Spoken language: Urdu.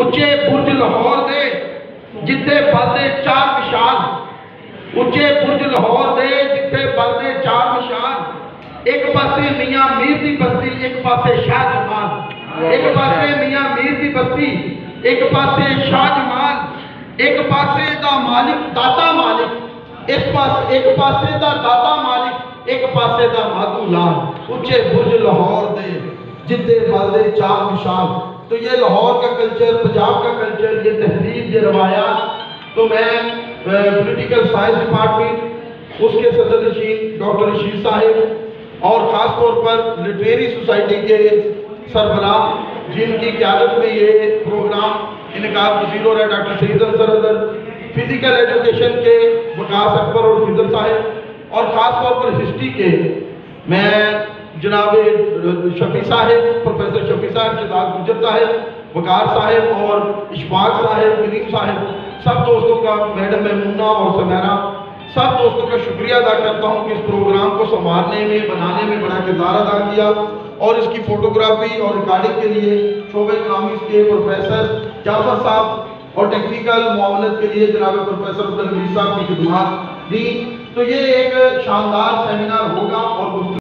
اچے برج لاہور دے جتھے بلدے چار مشال، اچے برج لاہور دے جتھے بلدے چار مشال، ایک پاسے میاں میر دی بستی، ایک پاسے شاہ جمال، ایک پاسے میاں میر دی بستی، ایک پاسے شاہ جمال، ایک پاسے دا مالک داتا مالک، ایک پاسے دا داتا مالک، ایک پاسے دا مادو لال، اچے برج لاہور دے جتھے بلدے چار مشال۔ تو یہ لاہور کا کلچر، پنجاب کا کلچر، یہ تہذیب، یہ روایات، تو میں پولیٹیکل سائنس ڈپارٹمنٹ اس کے صدر نشین ڈاکٹر رشید صاحب اور خاص طور پر لٹریری سوسائٹی کے سربراہ جن کی قیادت میں یہ پروگرام انعقاد پذیر ہو رہا ہے، ڈاکٹر سعید انصر اظہر، فزیکل ایجوکیشن کے وقاص اکبر اور فضل صاحب، اور خاص طور پر ہسٹری کے میں جناب شفیع صاحب، پروفیسر شفیع صاحب، شہزاد گجر صاحب، وقار صاحب اور اشفاق صاحب، کریم صاحب، سب دوستوں کا، میڈم میمونہ اور سمیرہ، سب دوستوں کا شکریہ ادا کرتا ہوں کہ اس پروگرام کو سنبھالنے میں، بنانے میں بڑا کردار ادا کیا، اور اس کی فوٹوگرافی اور ریکارڈنگ کے لیے شعبہ اکنامکس کے پروفیسر جعفر صاحب اور ٹیکنیکل معاونت کے لیے جناب پروفیسر عبدالحمید صاحب کی خدمات دی۔ تو یہ ایک شاندار سیمینار ہوگا اور